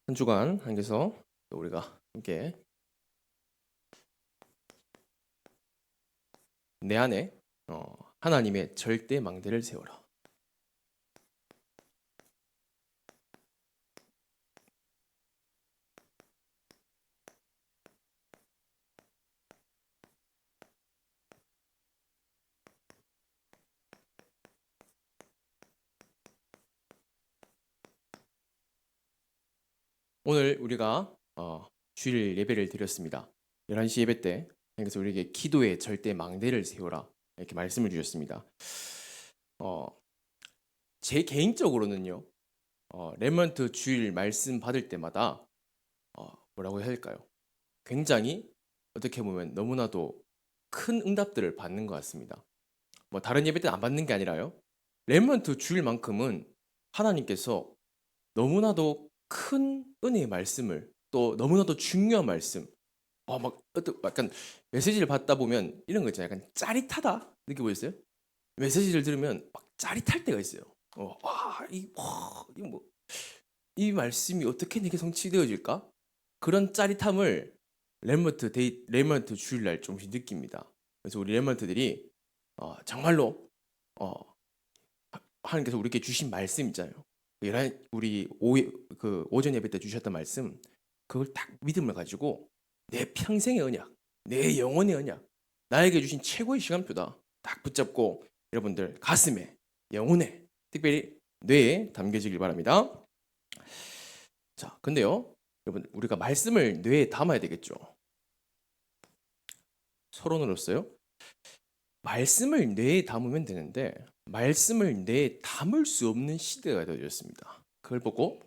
한 주간 한께서 우리가 함께 내 안에 하나님의 절대 망대를 세워라. 오늘 우리가 주일 예배를 드렸습니다. 11시 예배 때 하나님께서 우리에게 기도의 절대 망대를 세워라 이렇게 말씀을 주셨습니다. 어, 제 개인적으로는요. 렘넌트 주일 말씀 받을 때마다 뭐라고 해야 할까요? 굉장히 어떻게 보면 너무나도 큰 응답들을 받는 것 같습니다. 뭐 다른 예배 때는 안 받는 게 아니라요. 렘넌트 주일만큼은 하나님께서 너무나도 큰 은혜의 말씀을 또 너무나도 중요한 말씀 막 약간 메시지를 받다 보면 이런 거 있잖아요. 약간 짜릿하다 느껴보셨어요? 메시지를 들으면 막 짜릿할 때가 있어요. 이 말씀이 어떻게 내게 성취되어질까? 그런 짜릿함을 렘먼트 주일날 조금씩 느낍니다. 그래서 우리 렘먼트들이 정말로 어, 하나님께서 우리에게 주신 말씀 있잖아요. 우리 오전 예배 때 주셨던 말씀, 그걸 딱 믿음을 가지고 내 평생의 언약, 내 영혼의 언약, 나에게 주신 최고의 시간표다. 딱 붙잡고 여러분들 가슴에, 영혼에, 특별히 뇌에 담겨지길 바랍니다. 자, 근데요, 여러분 우리가 말씀을 뇌에 담아야 되겠죠. 서론으로서요. 말씀을 뇌에 담으면 되는데 말씀을 뇌에 담을 수 없는 시대가 되어졌습니다. 그걸 보고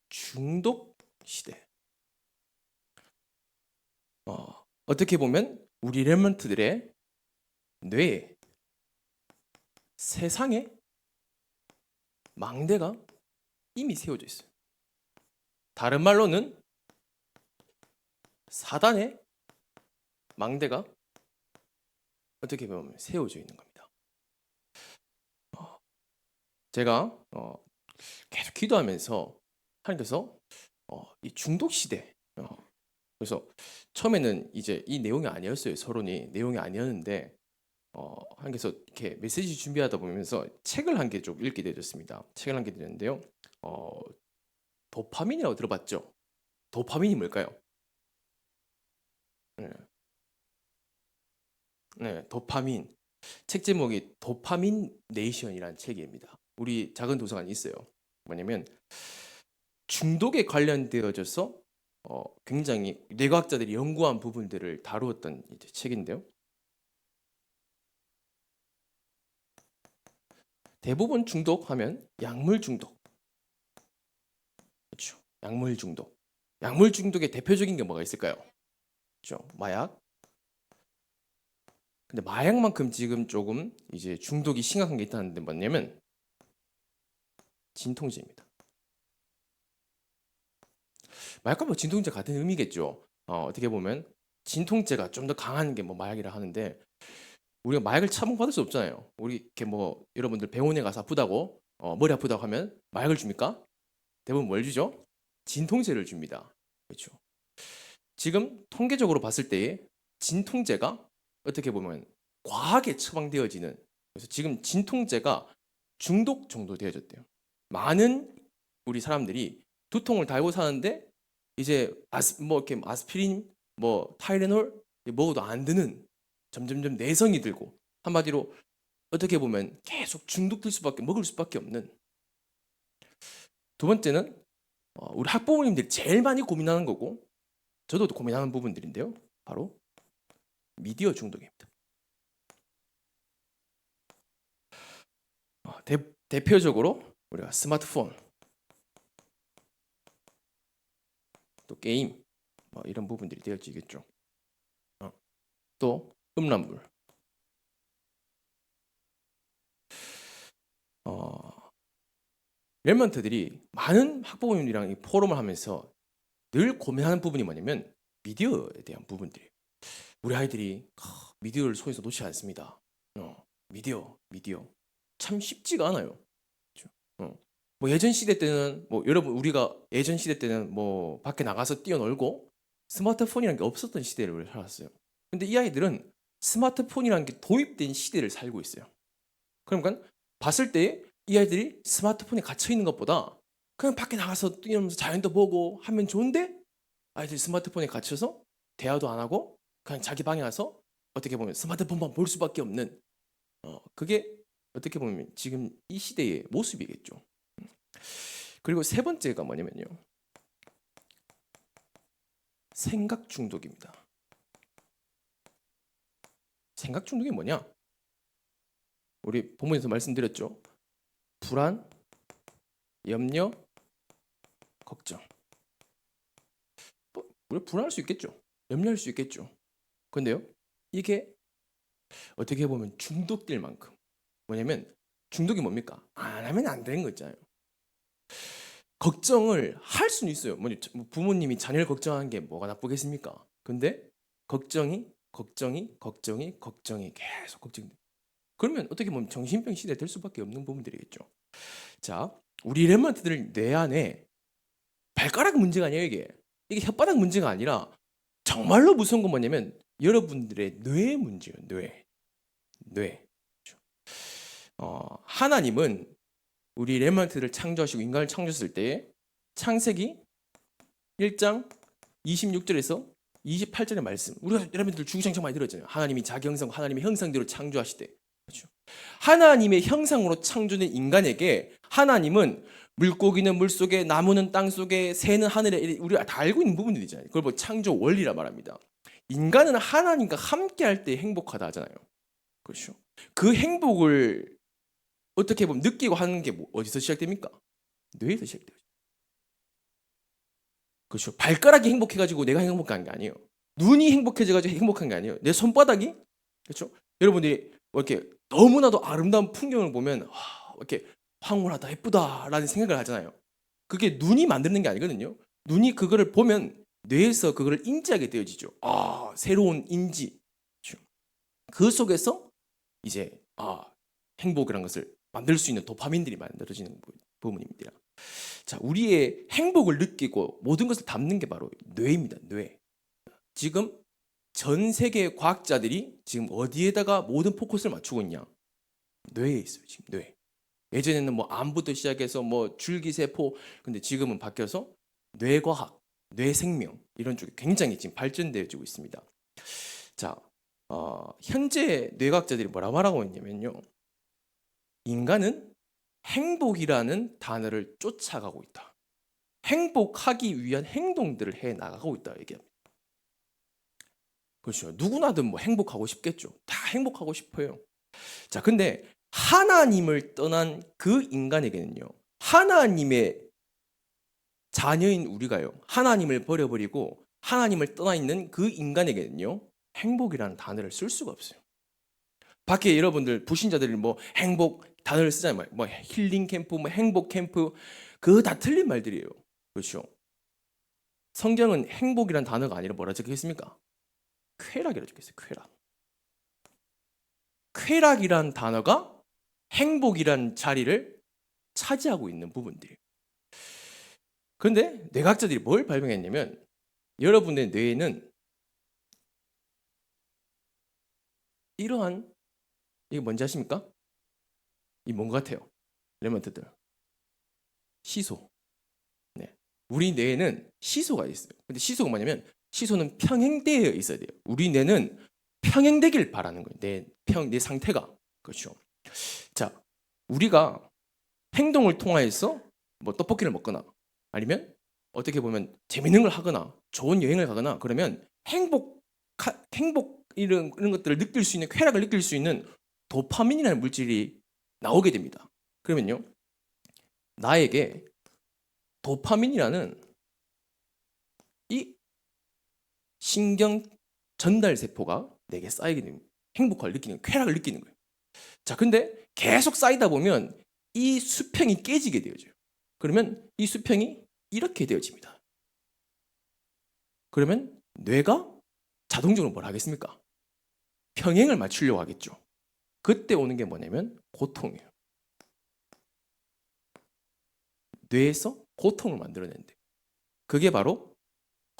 중독 시대. 어떻게 보면 우리 렘넌트들의 뇌에 세상에 망대가 이미 세워져 있어요. 다른 말로는 사단의 망대가 어떻게 보면 세워져 있는 겁니다. 제가 계속 기도하면서 하나님께서 이 중독 시대 그래서 처음에는 이제 이 내용이 아니었어요. 서론이 내용이 아니었는데 하나님께서 이렇게 메시지 준비하다 보면서 책을 한 개 좀 읽게 되었습니다. 책을 한 개 되었는데요. 도파민이라고 들어봤죠? 도파민이 뭘까요? 네, 네, 도파민. 책 제목이 도파민 네이션이라는 책입니다. 우리 작은 도서관이 있어요. 뭐냐면 중독에 관련되어져서 굉장히 뇌과학자들이 연구한 부분들을 다루었던 이제 책인데요. 대부분 중독하면 약물 중독. 그렇죠. 약물 중독. 약물 중독의 대표적인 게 뭐가 있을까요? 그렇죠. 마약. 근데 마약만큼 지금 조금 이제 중독이 심각한 게 있다는데 뭐냐면 진통제입니다. 마약과 뭐 진통제 같은 의미겠죠. 어떻게 보면 진통제가 좀 더 강한 게 뭐 마약이라 하는데 우리가 마약을 처방받을 수 없잖아요. 우리 이렇게 뭐 여러분들 병원에 가서 아프다고 머리 아프다고 하면 마약을 줍니까? 대부분 뭘 주죠? 진통제를 줍니다. 그렇죠. 지금 통계적으로 봤을 때 진통제가 어떻게 보면 과하게 처방되어지는 그래서 지금 진통제가 중독 정도 되어졌대요. 많은 우리 사람들이 두통을 달고 사는데 이제 뭐 이렇게 아스피린, 뭐 타이레놀 먹어도 안 드는 점점점 내성이 들고 한마디로 어떻게 보면 계속 중독될 수밖에 먹을 수밖에 없는 두 번째는 우리 학부모님들이 제일 많이 고민하는 거고 저도 고민하는 부분들인데요. 바로 미디어 중독입니다. 대표적으로 우리가 스마트폰, 또 게임 뭐 이런 부분들이 되어지겠죠. 또 음란물. 랩런트들이 많은 학부모님들이랑 포럼을 하면서 늘 고민하는 부분이 뭐냐면 미디어에 대한 부분들이에요. 우리 아이들이 미디어를 손에서 놓지 않습니다. 미디어 참 쉽지가 않아요. 그렇죠? 뭐 예전 시대 때는 뭐 여러분 우리가 예전 시대 때는 뭐 밖에 나가서 뛰어놀고 스마트폰이라는 게 없었던 시대를 살았어요. 근데 이 아이들은 스마트폰이라는 게 도입된 시대를 살고 있어요. 그러니까 봤을 때 이 아이들이 스마트폰에 갇혀 있는 것보다 그냥 밖에 나가서 뛰면서 자연도 보고 하면 좋은데 아이들이 스마트폰에 갇혀서 대화도 안 하고 그냥 자기 방에 가서 어떻게 보면 스마트폰만 볼 수밖에 없는 그게 어떻게 보면 지금 이 시대의 모습이겠죠. 그리고 세 번째가 뭐냐면요. 생각 중독입니다. 생각 중독이 뭐냐? 우리 본문에서 말씀드렸죠. 불안, 염려, 걱정. 우리 불안할 수 있겠죠. 염려할 수 있겠죠. 근데요. 이게 어떻게 보면 중독될 만큼 뭐냐면 중독이 뭡니까? 안 하면 안 되는 거 있잖아요. 걱정을 할 수는 있어요. 뭐 부모님이 자녀를 걱정하는 게 뭐가 나쁘겠습니까? 근데 걱정이 계속 걱정돼. 그러면 어떻게 보면 정신병 시대 될 수밖에 없는 부분들이겠죠. 자, 우리 랩런트들 뇌 안에 발가락 문제가 아니에요, 이게. 이게 혓바닥 문제가 아니라 정말로 무서운 건 뭐냐면 여러분들의 뇌 문제예요, 뇌. 하나님은 우리 랩런트를 창조하시고 인간을 창조했을 때 창세기 1장 26절에서 28절의 말씀. 우리가 여러분들 주구장창 많이 들었잖아요. 하나님이 자기 형상, 하나님의 형상대로 창조하시되. 그렇죠? 하나님의 형상으로 창조된 인간에게 하나님은 물고기는 물속에, 나무는 땅속에, 새는 하늘에, 우리가 다 알고 있는 부분들이잖아요. 그걸 뭐 창조 원리라 말합니다. 인간은 하나님과 함께 할 때 행복하다 하잖아요. 그렇죠? 그 행복을 어떻게 보면 느끼고 하는 게 어디서 시작됩니까? 뇌에서 시작돼요. 그렇죠. 발가락이 행복해가지고 내가 행복한 게 아니에요. 눈이 행복해져가지고 행복한 게 아니에요. 내 손바닥이, 그렇죠. 여러분들이 이렇게 너무나도 아름다운 풍경을 보면 이렇게 황홀하다, 예쁘다라는 생각을 하잖아요. 그게 눈이 만드는 게 아니거든요. 눈이 그거를 보면 뇌에서 그거를 인지하게 되어지죠. 새로운 인지. 그렇죠? 그 속에서 이제 행복이라는 것을 만들 수 있는 도파민들이 만들어지는 부분입니다. 자, 우리의 행복을 느끼고 모든 것을 담는 게 바로 뇌입니다. 뇌. 지금 전 세계 과학자들이 지금 어디에다가 모든 포커스를 맞추고 있냐? 뇌에 있어요. 지금 뇌. 예전에는 뭐 암부터 시작해서 뭐 줄기세포, 근데 지금은 바뀌어서 뇌과학, 뇌생명 이런 쪽이 굉장히 지금 발전되어지고 있습니다. 자, 현재 뇌과학자들이 뭐라 말하고 있냐면요. 인간은 행복이라는 단어를 쫓아가고 있다. 행복하기 위한 행동들을 해 나가고 있다 얘기합니다. 그렇죠. 누구나든 뭐 행복하고 싶겠죠. 다 행복하고 싶어요. 자, 근데 하나님을 떠난 그 인간에게는요. 하나님의 자녀인 우리가요. 하나님을 버려버리고 하나님을 떠나 있는 그 인간에게는요. 행복이라는 단어를 쓸 수가 없어요. 밖에 여러분들 불신자들이 뭐 행복 단어를 쓰잖아요. 뭐 힐링 캠프, 뭐 행복 캠프, 그거 다 틀린 말들이에요. 그렇죠? 성경은 행복이란 단어가 아니라 뭐라 적혀있습니까? 쾌락이라 적혀있어요. 쾌락. 쾌락이란 단어가 행복이란 자리를 차지하고 있는 부분들이에요. 그런데 뇌과학자들이 뭘 발명했냐면 여러분의 뇌에는 이러한 이게 뭔지 아십니까? 이 뭔 것 같아요? 레몬트들. 시소. 네. 우리 뇌에는 시소가 있어요. 근데 시소가 뭐냐면 시소는 평행되어 있어야 돼요. 우리 뇌는 평행되길 바라는 거예요. 내 상태가. 그렇죠. 자, 우리가 행동을 통하여서 뭐 떡볶이를 먹거나 아니면 어떻게 보면 재밌는 걸 하거나 좋은 여행을 가거나 그러면 행복 이런 것들을 느낄 수 있는 쾌락을 느낄 수 있는 도파민이라는 물질이 나오게 됩니다. 그러면요. 나에게 도파민이라는 이 신경 전달 세포가 내게 쌓이게 됩니다. 행복을 느끼는, 쾌락을 느끼는 거예요. 자, 근데 계속 쌓이다 보면 이 수평이 깨지게 되어져요. 그러면 이 수평이 이렇게 되어집니다. 그러면 뇌가 자동적으로 뭘 하겠습니까? 평행을 맞추려고 하겠죠. 그때 오는 게 뭐냐면 고통이에요. 뇌에서 고통을 만들어낸대. 그게 바로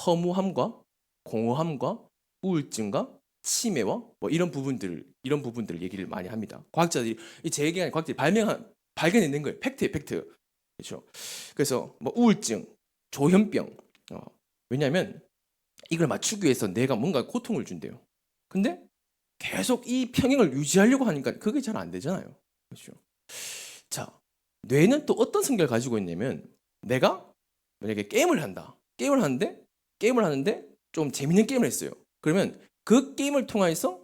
허무함과 공허함과 우울증과 치매와 뭐 이런 부분들을 얘기를 많이 합니다. 과학자들이 제 얘기가 아니라 과학자들이 발견해낸 거예요. 팩트예요, 팩트. 그렇죠. 그래서 뭐 우울증, 조현병. 왜냐하면 이걸 맞추기 위해서 내가 뭔가 고통을 준대요. 근데 계속 이 평행을 유지하려고 하니까 그게 잘 안 되잖아요. 그렇죠. 자, 뇌는 또 어떤 성격을 가지고 있냐면 내가 만약에 게임을 하는데 좀 재밌는 게임을 했어요. 그러면 그 게임을 통해서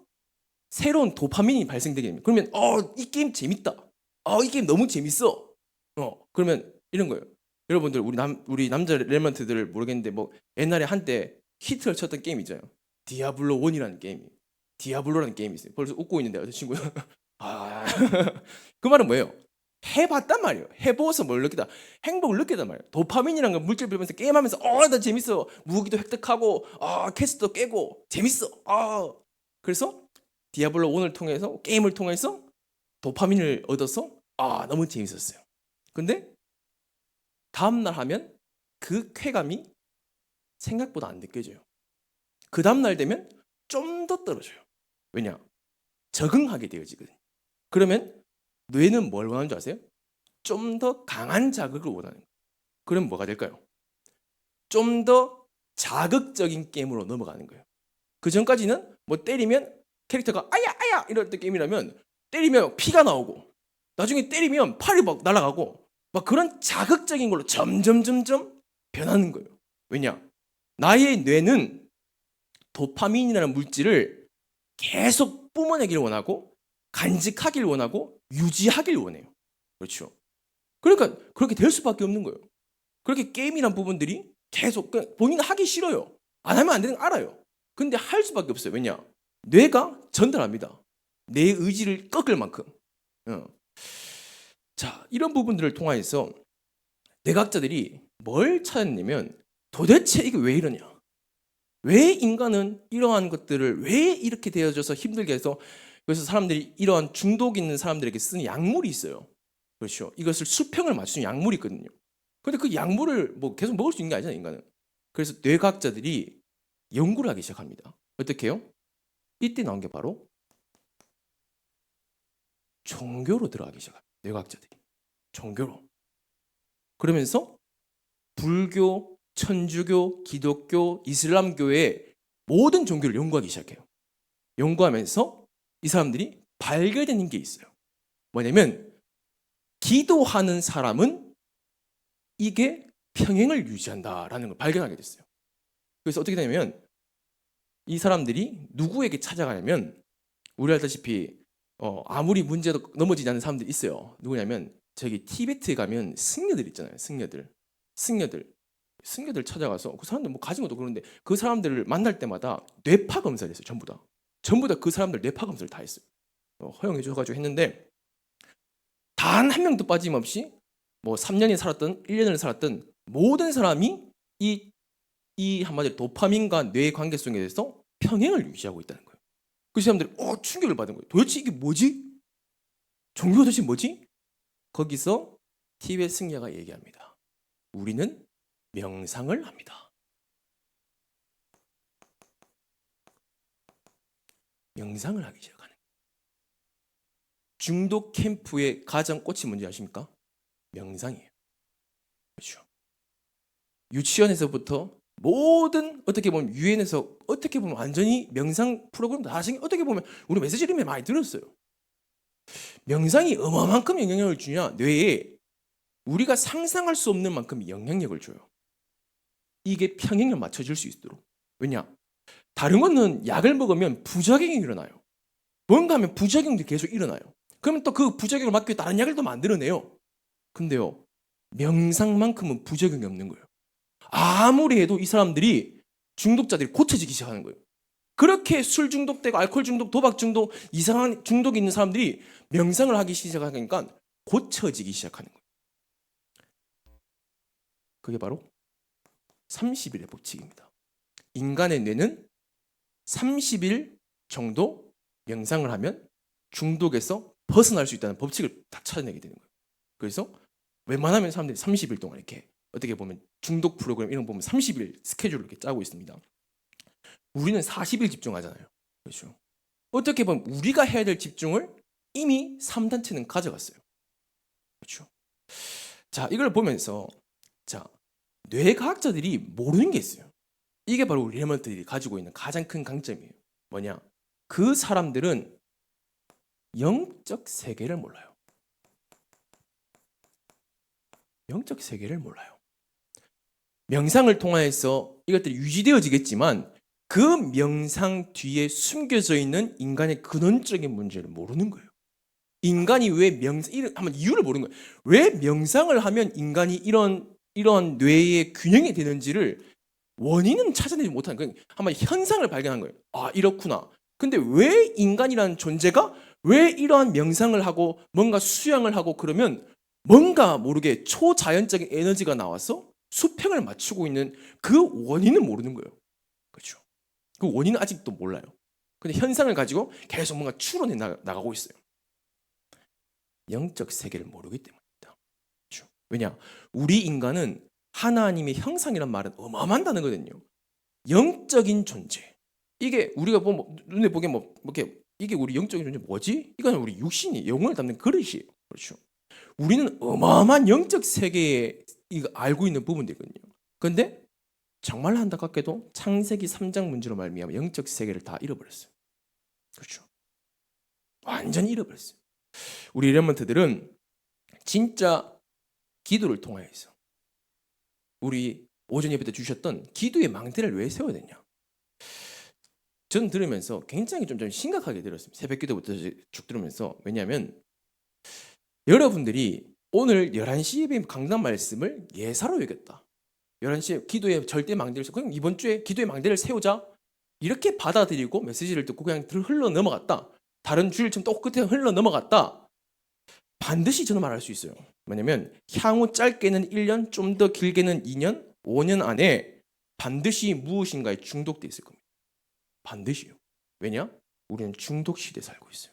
새로운 도파민이 발생되게 됩니다. 그러면 이 게임 재밌다. 이 게임 너무 재밌어. 그러면 이런 거예요. 여러분들 우리 남자 랩런트들 모르겠는데 뭐 옛날에 한때 히트를 쳤던 게임 있잖아요. 디아블로 1이라는 게임이. 디아블로라는 게임이 있어요. 벌써 웃고 있는데 저 친구. 그 말은 뭐예요? 해봤단 말이에요. 해보고서 뭘 느끼다. 행복을 느끼단 말이에요. 도파민이라는 걸 물질 배우면서 게임하면서 나 재밌어. 무기도 획득하고 캐스트도 깨고 재밌어. 그래서 디아블로 1을 통해서 게임을 통해서 도파민을 얻어서 너무 재밌었어요. 근데 다음날 하면 그 쾌감이 생각보다 안 느껴져요. 그 다음날 되면 좀 더 떨어져요. 왜냐? 적응하게 되어지거든요. 그러면 뇌는 뭘 원하는 줄 아세요? 좀 더 강한 자극을 원하는 거예요. 그럼 뭐가 될까요? 좀 더 자극적인 게임으로 넘어가는 거예요. 그 전까지는 뭐 때리면 캐릭터가 아야 이럴 때 게임이라면 때리면 피가 나오고 나중에 때리면 팔이 막 날아가고 막 그런 자극적인 걸로 점점 변하는 거예요. 왜냐? 나의 뇌는 도파민이라는 물질을 계속 뿜어내길 원하고 간직하길 원하고 유지하길 원해요. 그렇죠. 그러니까 그렇게 될 수밖에 없는 거예요. 그렇게 게임이란 부분들이 계속 본인은 하기 싫어요. 안 하면 안 되는 거 알아요. 근데 할 수밖에 없어요. 왜냐? 뇌가 전달합니다. 내 의지를 꺾을 만큼. 자, 이런 부분들을 통해서 뇌과학자들이 뭘 찾았냐면 도대체 이게 왜 이러냐? 왜 인간은 이러한 것들을 왜 이렇게 되어져서 힘들게 해서 그래서 사람들이 이러한 중독 있는 사람들에게 쓰는 약물이 있어요. 그렇죠. 이것을 수평을 맞추는 약물이 있거든요. 근데 그 약물을 뭐 계속 먹을 수 있는 게 아니잖아요, 인간은. 그래서 뇌과학자들이 연구를 하기 시작합니다. 어떻게 해요? 이때 나온 게 바로 종교로 들어가기 시작합니다. 뇌과학자들이. 종교로. 그러면서 불교, 천주교, 기독교, 이슬람교의 모든 종교를 연구하기 시작해요. 연구하면서 이 사람들이 발견되는 게 있어요. 뭐냐면 기도하는 사람은 이게 평행을 유지한다라는 걸 발견하게 됐어요. 그래서 어떻게 되냐면 이 사람들이 누구에게 찾아가냐면 우리 알다시피 아무리 문제도 넘어지지 않는 사람들이 있어요. 누구냐면 저기 티베트에 가면 승려들 있잖아요. 승려들 찾아가서 그 사람들 뭐 가진 것도 그런데 그 사람들을 만날 때마다 뇌파 검사를 했어요. 전부 다 그 사람들 뇌파 검사를 다 했어요. 허용해 줘가지고 했는데 단 한 명도 빠짐없이 뭐 3년이 살았던 1년을 살았던 모든 사람이 이 한마디로 도파민과 뇌의 관계성에 대해서 평행을 유지하고 있다는 거예요. 그 사람들이 충격을 받은 거예요. 도대체 이게 뭐지? 종교가 도대체 뭐지? 거기서 티베트 승려가 얘기합니다. 우리는 명상을 합니다. 명상을 하기 시작하는 거예요. 중독 캠프의 가장 꽃이 뭔지 아십니까? 명상이에요. 그렇죠. 유치원에서부터 모든 어떻게 보면 유엔에서 어떻게 보면 완전히 명상 프로그램 나중에 어떻게 보면 우리 메시지를 많이 들었어요. 명상이 어마만큼 영향력을 주냐? 뇌에 우리가 상상할 수 없는 만큼 영향력을 줘요. 이게 평행을 맞춰질 수 있도록. 왜냐? 다른 거는 약을 먹으면 부작용이 일어나요. 뭔가 하면 부작용도 계속 일어나요. 그러면 또 그 부작용을 막기 위해 다른 약을 또 만들어내요. 근데요, 명상만큼은 부작용이 없는 거예요. 아무리 해도 이 사람들이 중독자들이 고쳐지기 시작하는 거예요. 그렇게 술 중독되고 알코올 중독, 도박 중독, 이상한 중독이 있는 사람들이 명상을 하기 시작하니까 고쳐지기 시작하는 거예요. 그게 바로 30일의 법칙입니다. 인간의 뇌는 30일 정도 명상을 하면 중독에서 벗어날 수 있다는 법칙을 다 찾아내게 되는 거예요. 그래서 웬만하면 사람들이 30일 동안 이렇게 어떻게 보면 중독 프로그램 이런 거 보면 30일 스케줄을 이렇게 짜고 있습니다. 우리는 40일 집중하잖아요. 그렇죠? 어떻게 보면 우리가 해야 될 집중을 이미 3단체는 가져갔어요. 그렇죠? 자, 이걸 보면서 자, 뇌과학자들이 모르는 게 있어요. 이게 바로 우리 레몬트들이 가지고 있는 가장 큰 강점이에요. 뭐냐? 그 사람들은 영적 세계를 몰라요. 영적 세계를 몰라요. 명상을 통해서 이것들이 유지되어지겠지만 그 명상 뒤에 숨겨져 있는 인간의 근원적인 문제를 모르는 거예요. 인간이 왜 한번 이유를 모르는 거예요. 왜 명상을 하면 인간이 이런 뇌의 균형이 되는지를 원인은 찾아내지 못하는 거예요. 한번 현상을 발견한 거예요. 아, 이렇구나. 근데 왜 인간이라는 존재가 왜 이러한 명상을 하고 뭔가 수양을 하고 그러면 뭔가 모르게 초자연적인 에너지가 나와서 수평을 맞추고 있는 그 원인은 모르는 거예요. 그렇죠. 그 원인은 아직도 몰라요. 근데 현상을 가지고 계속 뭔가 추론해 나가고 있어요. 영적 세계를 모르기 때문입니다. 그렇죠. 왜냐? 우리 인간은 하나님의 형상이란 말은 어마어마한 단어거든요. 영적인 존재. 이게 우리가 보면 눈에 보기에 뭐 이렇게 이게 우리 영적인 존재 뭐지? 이건 우리 육신이 영혼을 담는 그릇이에요. 그렇죠. 우리는 어마어마한 영적 세계에 알고 있는 부분들이거든요. 그런데 정말 안타깝게도 창세기 3장 문제로 말미암아 영적 세계를 다 잃어버렸어요. 그렇죠. 완전히 잃어버렸어요. 우리 레몬트들은 진짜 기도를 통해서 우리 오전 예배 때 주셨던 기도의 망대를 왜 세워야 되냐? 전 들으면서 굉장히 좀 심각하게 들었습니다. 새벽 기도부터 쭉 들으면서. 왜냐하면 여러분들이 오늘 11시 예배 강단 말씀을 예사로 여겼다. 11시에 기도의 절대 망대를 세우고 그냥 이번 주에 기도의 망대를 세우자 이렇게 받아들이고 메시지를 듣고 그냥 흘러 넘어갔다. 다른 주일처럼 똑같이 흘러 넘어갔다. 반드시 저는 말할 수 있어요. 뭐냐면 향후 짧게는 1년, 좀 더 길게는 2년, 5년 안에 반드시 무엇인가에 중독돼 있을 겁니다. 반드시요. 왜냐? 우리는 중독 시대에 살고 있어요.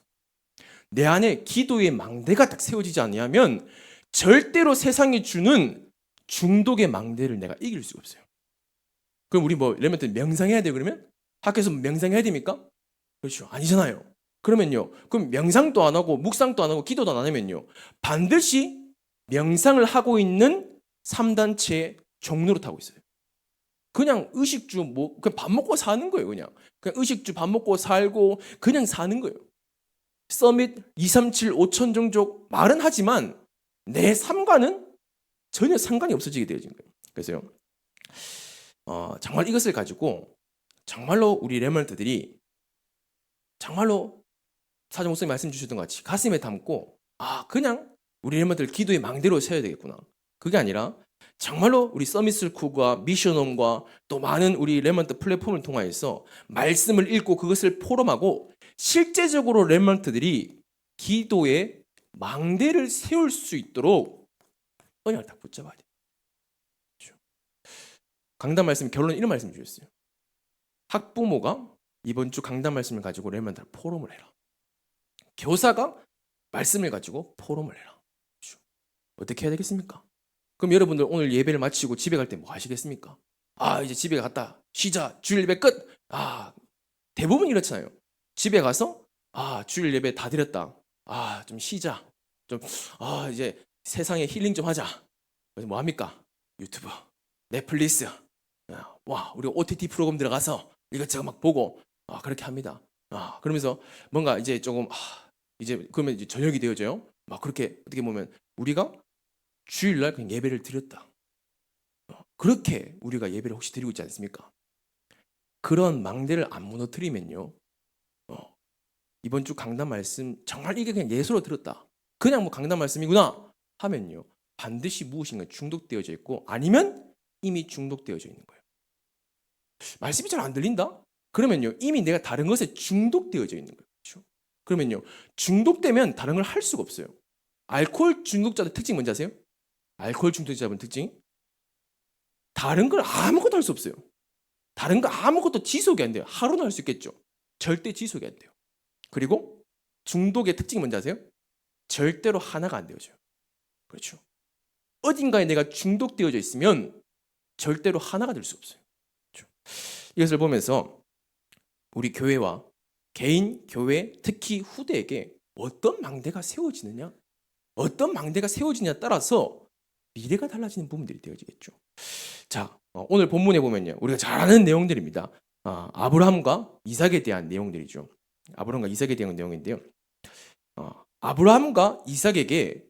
내 안에 기도의 망대가 딱 세워지지 않으면 절대로 세상이 주는 중독의 망대를 내가 이길 수가 없어요. 그럼 우리 뭐 레몬트 명상해야 돼요 그러면? 학교에서 명상해야 됩니까? 그렇죠. 아니잖아요. 그러면요. 그럼 명상도 안 하고 묵상도 안 하고 기도도 안 하면요. 반드시 명상을 하고 있는 3단체의 종로로 타고 있어요. 그냥 의식주 그냥 밥 먹고 사는 거예요. 그냥 의식주 밥 먹고 살고 그냥 사는 거예요. 서밋 237 5천 종족 말은 하지만 내 삶과는 전혀 상관이 없어지게 되어진 거예요. 그래서요. 정말 이것을 가지고 정말로 우리 레몬트들이 정말로 사전 목사님 말씀 주셨던 것 같이 가슴에 담고 그냥 우리 레몬트들 기도의 망대로 세워야 되겠구나. 그게 아니라 정말로 우리 서밋스쿨과 미션홈과 또 많은 우리 레몬트 플랫폼을 통하여서 말씀을 읽고 그것을 포럼하고 실제적으로 레몬트들이 기도의 망대를 세울 수 있도록 언약을 딱 붙잡아야 돼요. 그렇죠? 강단 말씀 결론 이런 말씀 주셨어요. 학부모가 이번 주 강단 말씀을 가지고 레몬트 포럼을 해라. 교사가 말씀을 가지고 포럼을 해라. 그렇죠? 어떻게 해야 되겠습니까? 그럼 여러분들 오늘 예배를 마치고 집에 갈 때 뭐 하시겠습니까? 이제 집에 갔다 쉬자. 주일 예배 끝. 대부분 이렇잖아요. 집에 가서 주일 예배 다 드렸다. 좀 쉬자. 좀 이제 세상에 힐링 좀 하자. 그래서 뭐 합니까? 유튜브, 넷플릭스. 우리 OTT 프로그램 들어가서 이것저것 막 보고 그렇게 합니다. 그러면서 뭔가 이제 조금 이제 그러면 이제 저녁이 되어져요. 막 그렇게 어떻게 보면 우리가 주일날 그냥 예배를 드렸다. 그렇게 우리가 예배를 혹시 드리고 있지 않습니까? 그런 망대를 안 무너뜨리면요. 이번 주 강단 말씀 정말 이게 그냥 예수로 들었다. 그냥 뭐 강단 말씀이구나 하면요. 반드시 무엇인가 중독되어져 있고 아니면 이미 중독되어져 있는 거예요. 말씀이 잘 안 들린다? 그러면요. 이미 내가 다른 것에 중독되어져 있는 거예요. 그렇죠? 그러면요. 중독되면 다른 걸 할 수가 없어요. 알코올 중독자들 특징 뭔지 아세요? 알코올 중독자분 특징? 다른 걸 아무것도 할 수 없어요. 다른 거 아무것도 지속이 안 돼요. 하루는 할 수 있겠죠. 절대 지속이 안 돼요. 그리고 중독의 특징이 뭔지 아세요? 절대로 하나가 안 되어져요. 그렇죠. 어딘가에 내가 중독되어져 있으면 절대로 하나가 될 수 없어요. 그렇죠? 이것을 보면서 우리 교회와 개인, 교회, 특히 후대에게 어떤 망대가 세워지느냐, 어떤 망대가 세워지냐에 따라서 미래가 달라지는 부분들이 되어지겠죠. 자, 오늘 본문에 보면요, 우리가 잘 아는 내용들입니다. 아브라함과 이삭에 대한 내용들이죠. 아브라함과 이삭에 대한 내용인데요. 아브라함과 이삭에게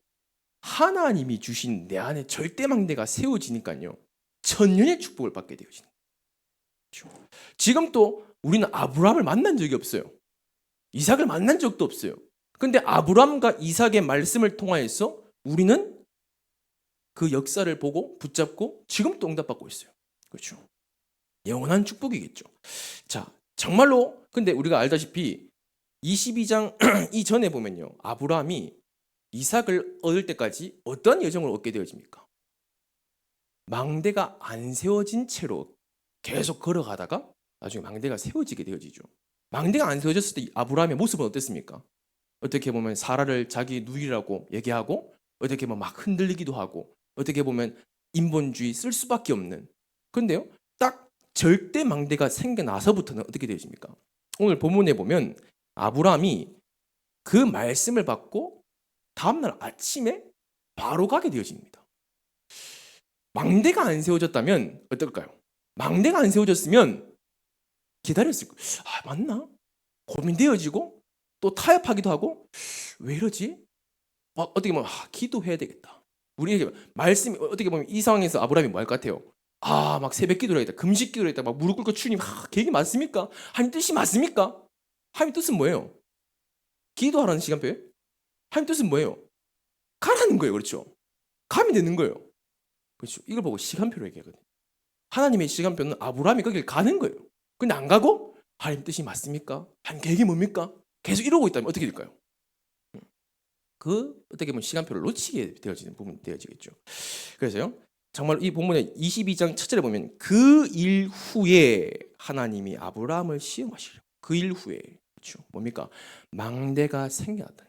하나님이 주신 내 안에 절대 망대가 세워지니까요, 천년의 축복을 받게 되어지는 거죠. 지금 또 우리는 아브라함을 만난 적이 없어요. 이삭을 만난 적도 없어요. 근데 아브라함과 이삭의 말씀을 통하여서 우리는 그 역사를 보고 붙잡고 지금 또 응답받고 있어요. 그렇죠. 영원한 축복이겠죠. 자, 정말로 근데 우리가 알다시피 22장 이전에 보면요, 아브라함이 이삭을 얻을 때까지 어떤 여정을 얻게 되어집니까? 망대가 안 세워진 채로 계속 걸어가다가 나중에 망대가 세워지게 되어지죠. 망대가 안 세워졌을 때 아브라함의 모습은 어땠습니까? 어떻게 보면 사라를 자기 누이라고 얘기하고, 어떻게 보면 막 흔들리기도 하고, 어떻게 보면 인본주의 쓸 수밖에 없는. 그런데요, 딱 절대 망대가 생겨나서부터는 어떻게 되어집니까? 오늘 본문에 보면 아브라함이 그 말씀을 받고 다음날 아침에 바로 가게 되어집니다. 망대가 안 세워졌다면 어떨까요? 망대가 안 세워졌으면 기다렸을 거예요. 맞나? 고민되어지고 또 타협하기도 하고, 왜 이러지? 어떻게 보면 기도해야 되겠다. 우리에게 말씀이 어떻게 보면 이 상황에서 아브라함이 뭐 할 것 같아요? 막 새벽 기도를 하겠다, 금식 기도를 하겠다, 막 무릎 꿇고 주님, 계획이 맞습니까? 하나님 뜻이 맞습니까? 하나님 뜻은 뭐예요? 기도하라는 시간표예요? 하나님 뜻은 뭐예요? 가라는 거예요. 그렇죠? 가면 되는 거예요. 그렇죠? 이걸 보고 시간표로 얘기하거든요. 하나님의 시간표는 아브라함이 거길 가는 거예요. 근데 안 가고 하나님 뜻이 맞습니까? 하나님 계획이 뭡니까? 계속 이러고 있다면 어떻게 될까요? 그 어떻게 보면 시간표를 놓치게 되어지는 부분이 되어지겠죠. 그래서요, 정말 이 본문의 22장 첫 절에 보면 그 일 후에 하나님이 아브라함을 시험하시려. 그 일 후에, 그렇죠? 뭡니까? 망대가 생겨났다.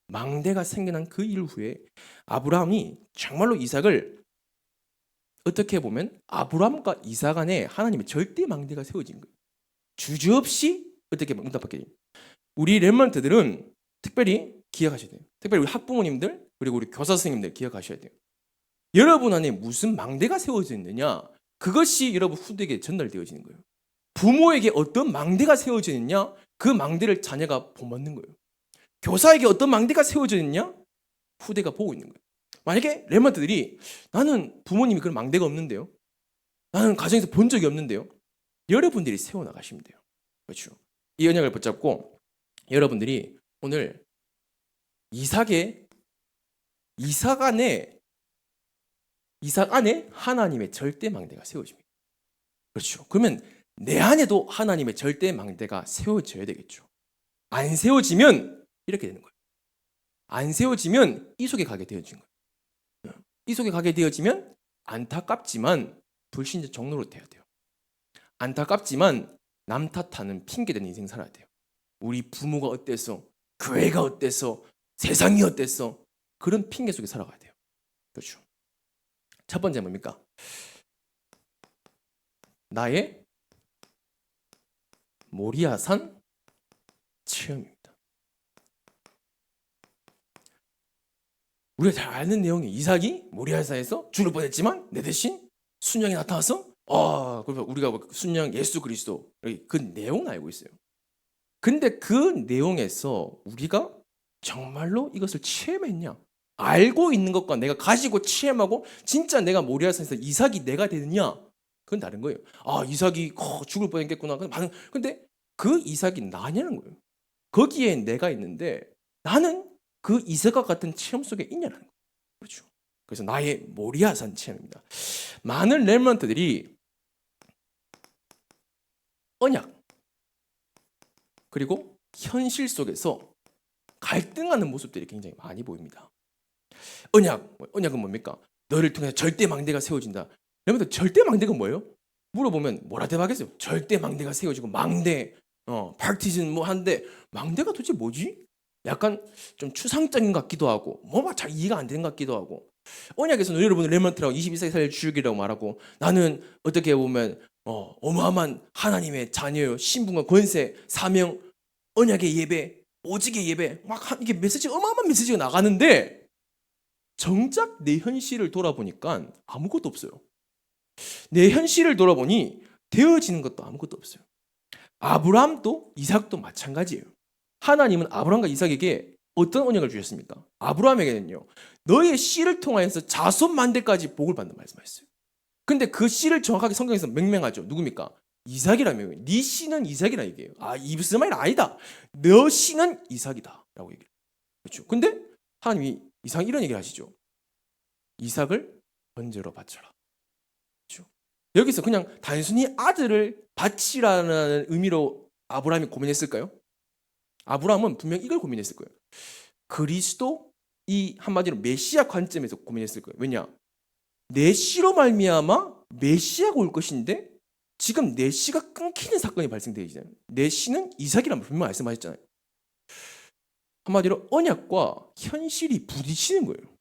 망대가 생겨난 그 일 후에 아브라함이 정말로 이삭을, 어떻게 보면 아브라함과 이삭 안에 하나님의 절대 망대가 세워진 거예요. 주저없이 어떻게 보면 응답받게 됩니다. 우리 렘넌트들은 특별히 기억하셔야 돼요. 특별히 우리 학부모님들, 그리고 우리 교사 선생님들 기억하셔야 돼요. 여러분 안에 무슨 망대가 세워져 있느냐, 그것이 여러분 후대에게 전달되어지는 거예요. 부모에게 어떤 망대가 세워져 있느냐, 그 망대를 자녀가 본받는 거예요. 교사에게 어떤 망대가 세워져 있느냐, 후대가 보고 있는 거예요. 만약에 렘넌트들이 나는 부모님이 그런 망대가 없는데요, 나는 가정에서 본 적이 없는데요, 여러분들이 세워나가시면 돼요. 그렇죠? 이 언약을 붙잡고 여러분들이 오늘 이삭 안에 하나님의 절대 망대가 세워집니다. 그렇죠? 그러면 내 안에도 하나님의 절대 망대가 세워져야 되겠죠. 안 세워지면 이렇게 되는 거예요. 안 세워지면 이 속에 가게 되어진 거예요. 이 속에 가게 되어지면 안타깝지만 불신자 종로로 돼야 돼요. 안타깝지만 남 탓하는 핑계대는 인생 살아야 돼요. 우리 부모가 어땠어? 교회가 어땠어? 세상이 어땠어? 그런 핑계 속에 살아가야 돼요. 그렇죠? 첫 번째 뭡니까? 나의 모리아산 체험입니다. 우리가 잘 아는 내용이 이삭이 모리아산에서 죽을 뻔했지만 내 대신 순양이 나타나서 그래서 우리가 순양 예수 그리스도, 그 내용은 알고 있어요. 근데 그 내용에서 우리가 정말로 이것을 체험했냐, 알고 있는 것과 내가 가지고 체험하고 진짜 내가 모리아산에서 이삭이 내가 되느냐, 그건 다른 거예요. 이삭이 죽을 뻔했겠구나. 근데 그 이삭이 나냐는 거예요. 거기에 내가 있는데 나는 그 이삭과 같은 체험 속에 있냐는 거예요. 그렇죠? 그래서 나의 모리아산 체험입니다. 많은 렘넌트들이 언약 그리고 현실 속에서 갈등하는 모습들이 굉장히 많이 보입니다. 언약은 뭡니까? 너를 통해서 절대 망대가 세워진다. 여러분들 절대 망대가 뭐예요? 물어보면 뭐라 대답하겠어요? 절대 망대가 세워지고 망대, 파티즌 뭐 한데 망대가 도대체 뭐지? 약간 좀 추상적인 것 같기도 하고 잘 이해가 안 되는 것 같기도 하고 언약에서는 여러분은 렘넌트라고 22세기 주역이라고 말하고 나는 어떻게 보면 어마어마한 하나님의 자녀요. 신분과 권세, 사명, 언약의 예배, 오직의 예배 막 이게 메시지 어마어마한 메시지가 나가는데 정작 내 현실을 돌아보니까 아무것도 없어요. 내 현실을 돌아보니 되어지는 것도 아무것도 없어요. 아브라함도 이삭도 마찬가지예요. 하나님은 아브라함과 이삭에게 어떤 언약을 주셨습니까? 아브라함에게는요. 너의 씨를 통하여서 자손 만대까지 복을 받는 말씀하셨어요. 근데 그 씨를 정확하게 성경에서 명명하죠. 누굽니까? 이삭이라며. 네 씨는 이삭이라 얘기해요. 이스마엘 아니다. 너 씨는 이삭이다 라고 얘기해요. 그렇죠. 근데 하나님이 이삭 이런 얘기를 하시죠. 이삭을 번제로 바쳐라. 그렇죠. 여기서 그냥 단순히 아들을 바치라는 의미로 아브라함이 고민했을까요? 아브라함은 분명 이걸 고민했을 거예요. 그리스도 이 한마디로 메시아 관점에서 고민했을 거예요. 왜냐? 내 씨로 말미암아 메시아가 올 것인데 지금 내 씨가 끊기는 사건이 발생되잖아요. 내 씨는 이삭이라면 분명 말씀하셨잖아요. 한마디로 언약과 현실이 부딪히는 거예요.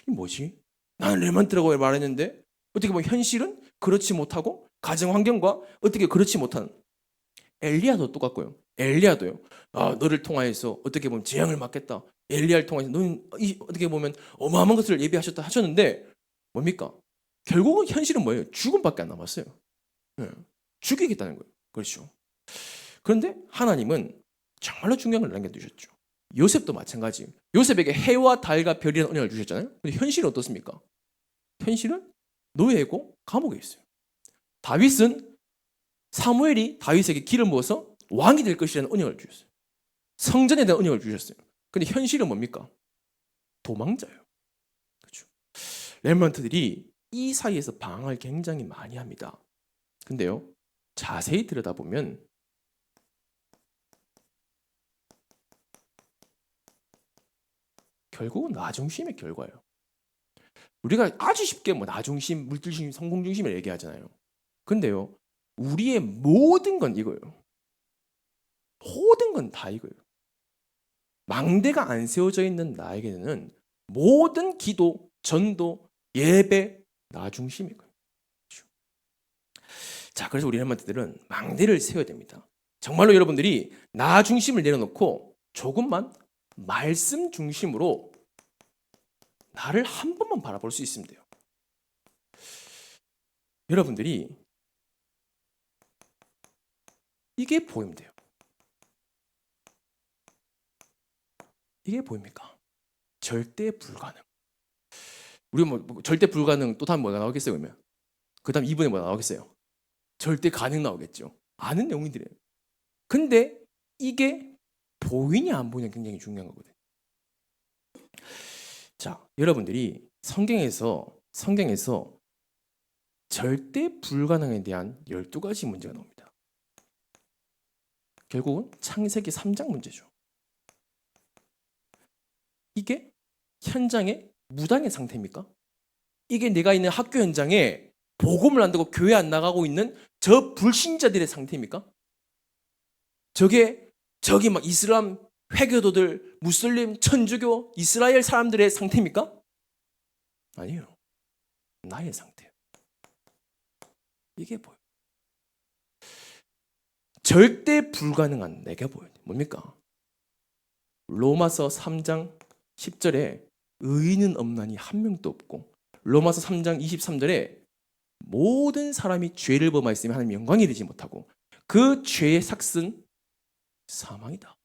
이게 뭐지? 나는 렘넌트라고 말했는데 어떻게 보면 현실은 그렇지 못하고 가정 환경과 어떻게 그렇지 못한 엘리야도 똑같고요. 엘리야도요. 너를 통하여서 어떻게 보면 재앙을 막겠다. 엘리야를 통해서 너는 어떻게 보면 어마어마한 것을 예비하셨다 하셨는데 뭡니까? 결국은 현실은 뭐예요? 죽음밖에 안 남았어요. 죽이겠다는 거예요. 그렇죠. 그런데 하나님은 정말로 중요한 걸 남겨두셨죠. 요셉도 마찬가지예요. 요셉에게 해와 달과 별이라는 언약을 주셨잖아요. 근데 현실은 어떻습니까? 현실은 노예고 감옥에 있어요. 다윗은 사무엘이 다윗에게 기름 부어서 왕이 될 것이라는 언약을 주셨어요. 성전에 대한 언약을 주셨어요. 근데 현실은 뭡니까? 도망자예요. 그렇죠. 렘넌트들이 이 사이에서 방황을 굉장히 많이 합니다. 근데요, 자세히 들여다보면 결국은 나 중심의 결과예요. 우리가 아주 쉽게 나 중심, 물질 중심, 성공 중심을 얘기하잖아요. 근데요, 우리의 모든 건 이거예요. 모든 건 다 이거예요. 망대가 안 세워져 있는 나에게는 모든 기도, 전도, 예배, 나 중심이고요. 자, 그래서 우리 렘넌트들은 망대를 세워야 됩니다. 정말로 여러분들이 나 중심을 내려놓고 조금만 말씀 중심으로 나를 한 번만 바라볼 수 있으면 돼요. 여러분들이 이게 보이면 돼요. 이게 보입니까? 절대 불가능. 우리 절대 불가능 또 다음 뭐가 나오겠어요? 그러면 그 다음 2분에 뭐가 나오겠어요? 절대 가능 나오겠죠. 아는 내용들이에요. 근데 이게 보이냐 안 보이냐 굉장히 중요한 거거든요. 자, 여러분들이 성경에서 절대 불가능에 대한 12가지 문제가 나옵니다. 결국은 창세기 3장 문제죠. 이게 현장의 무당의 상태입니까? 이게 내가 있는 학교 현장에 복음을 안 듣고 교회 안 나가고 있는 저 불신자들의 상태입니까? 저기 막 이슬람 회교도들, 무슬림, 천주교, 이스라엘 사람들의 상태입니까? 아니에요. 나의 상태예요. 이게 보여요. 절대 불가능한 내가 보여요. 뭡니까? 로마서 3장 10절에 의인은 없나니 한 명도 없고 로마서 3장 23절에 모든 사람이 죄를 범하였으면 하나님 영광에 이르지 못하고 그 죄의 삭은 사망이다.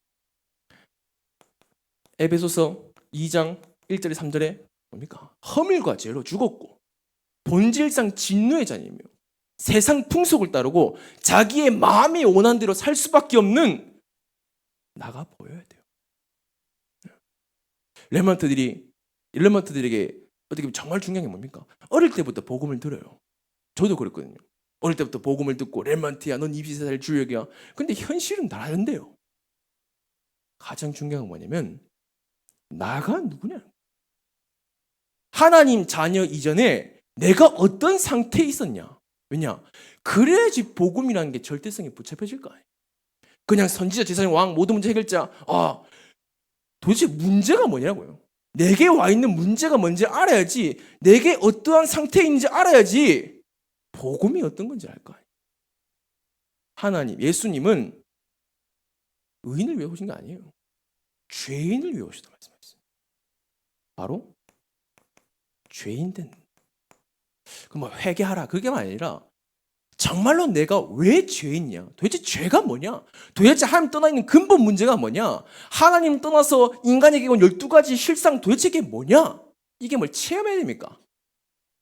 에베소서 2장 1절에 3절에 뭡니까? 허물과 죄로 죽었고 본질상 진노의 자녀이며 세상 풍속을 따르고 자기의 마음이 원하는 대로 살 수밖에 없는 나가 보여야 돼요. 렘넌트들에게 어떻게 보면 정말 중요한 게 뭡니까? 어릴 때부터 복음을 들어요. 저도 그랬거든요. 어릴 때부터 복음을 듣고 렘넌트야, 넌 23살 주역이야. 근데 현실은 다른데요. 가장 중요한 건 뭐냐면 나가 누구냐? 하나님 자녀 이전에 내가 어떤 상태에 있었냐? 왜냐? 그래야지 복음이라는 게 절대성에 붙잡혀질 거 아니에요. 그냥 선지자, 제사장, 왕, 모든 문제 해결자. 도대체 문제가 뭐냐고요? 내게 와 있는 문제가 뭔지 알아야지, 내게 어떠한 상태에 있는지 알아야지 복음이 어떤 건지 알 거 아니에요. 하나님, 예수님은 의인을 위해 오신 게 아니에요. 죄인을 위해 오셨다 말씀하셨어요. 바로 죄인된. 그 뭐 회개하라 그게만 아니라 정말로 내가 왜 죄인이냐? 도대체 죄가 뭐냐? 도대체 하나님 떠나 있는 근본 문제가 뭐냐? 하나님 떠나서 인간에게 온 12가지 실상 도대체 이게 뭐냐? 이게 뭘 체험해야 됩니까?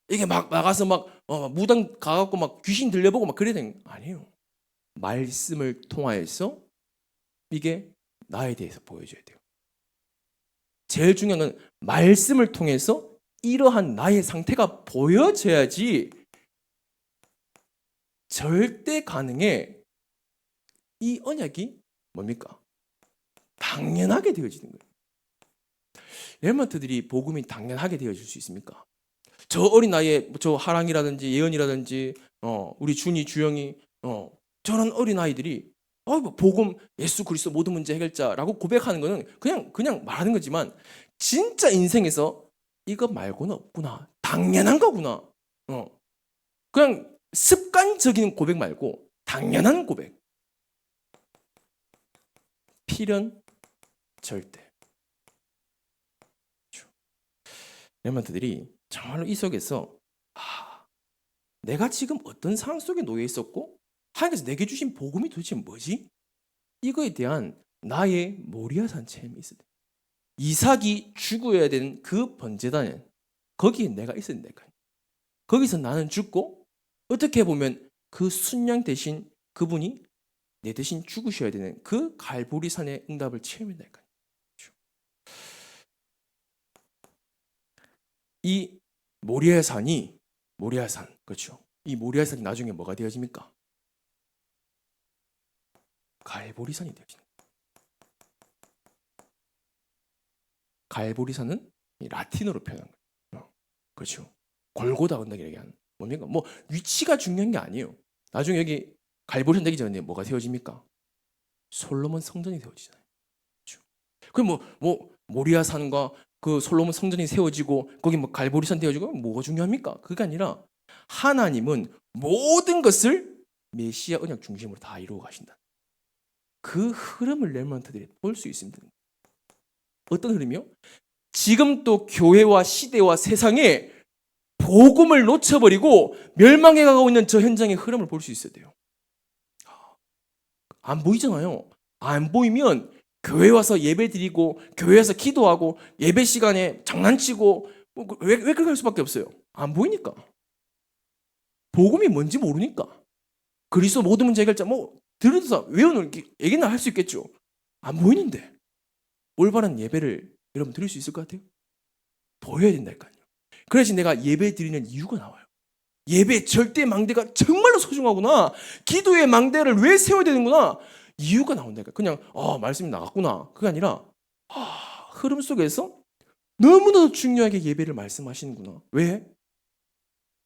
이게 막 나가서 막 무당 가갖고 막 귀신 들려보고 막 그래야 되는 거 아니에요. 말씀을 통하여서 이게 나에 대해서 보여줘야 돼요. 제일 중요한 건 말씀을 통해서 이러한 나의 상태가 보여져야지 절대 가능해 이 언약이 뭡니까? 당연하게 되어지는 거예요. 렘넌트들이 복음이 당연하게 되어질 수 있습니까? 저 어린 나이에 저 하랑이라든지 예언이라든지 우리 준이 주영이 저런 어린 아이들이 복음 예수 그리스도 모든 문제 해결자라고 고백하는 거는 그냥 말하는 거지만 진짜 인생에서 이거 말고는 없구나. 당연한 거구나. 그냥 습관적인 고백 말고 당연한 고백. 필연 절대. 렘넌트들이 정말로 이 속에서 내가 지금 어떤 상황 속에 놓여 있었고 하나님께서 내게 주신 복음이 도대체 뭐지? 이거에 대한 나의 모리아산 체험이 있어야 돼. 이삭이 죽어야 되는 그 번제단에 거기에 내가 있어야 된다니까요. 거기서 나는 죽고 어떻게 보면 그 순양 대신 그분이 내 대신 죽으셔야 되는 그 갈보리산의 응답을 체험한다니까요. 이 모리아산, 그렇죠. 이 모리아산이 나중에 뭐가 되어집니까? 갈보리산이 되어지는 거예요. 갈보리산은 라틴어로 표현한 거예요. 그렇죠. 골고다 언덕이라고 얘기하는 뭡니까? 뭐 위치가 중요한 게 아니에요. 나중에 여기 갈보리산 되기 전에 뭐가 세워집니까? 솔로몬 성전이 세워지잖아요. 그렇죠. 그럼 뭐 모리아산과 그 솔로몬 성전이 세워지고 거기 뭐 갈보리산 되어지고 뭐가 중요합니까? 그게 아니라 하나님은 모든 것을 메시아 언약 중심으로 다 이루어 가신다. 그 흐름을 렘넌트들이 볼 수 있습니다. 어떤 흐름이요? 지금 또 교회와 시대와 세상에 복음을 놓쳐버리고 멸망해 가고 있는 저 현장의 흐름을 볼 수 있어야 돼요. 안 보이잖아요. 안 보이면 교회 와서 예배 드리고 교회 와서 기도하고 예배 시간에 장난치고 왜 그렇게 할 수밖에 없어요? 안 보이니까. 복음이 뭔지 모르니까. 그리스도 모든 문제 해결자 들어서 외우는 얘기는 할 수 있겠죠. 안 보이는데 올바른 예배를 여러분 드릴 수 있을 것 같아요? 보여야 된다니까요. 그래야지 내가 예배 드리는 이유가 나와요. 예배 절대 망대가 정말로 소중하구나. 기도의 망대를 왜 세워야 되는구나. 이유가 나온다니까. 그냥 말씀이 나갔구나. 그게 아니라 흐름 속에서 너무나도 중요하게 예배를 말씀하시는구나. 왜?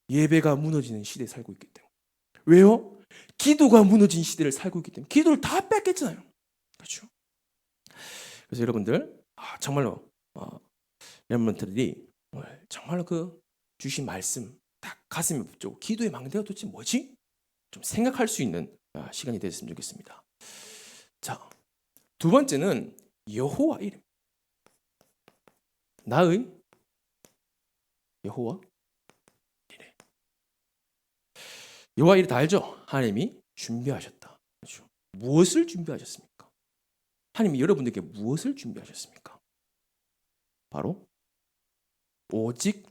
예배가 무너지는 시대에 살고 있기 때문에. 왜요? 기도가 무너진 시대를 살고 있기 때문에. 기도를 다 뺏겼잖아요. 그렇죠? 그래서 여러분들 정말로 렘넌트들이 정말로 그 주신 말씀 딱 가슴에 붙잡고 기도의 망대가 도대체 뭐지? 좀 생각할 수 있는 시간이 됐으면 좋겠습니다. 자, 두 번째는 여호와 이름. 나의 여호와 이래. 여호와 이래 다 알죠? 하나님이 준비하셨다. 그렇죠? 무엇을 준비하셨습니까? 하나님이 여러분들께 무엇을 준비하셨습니까? 바로 오직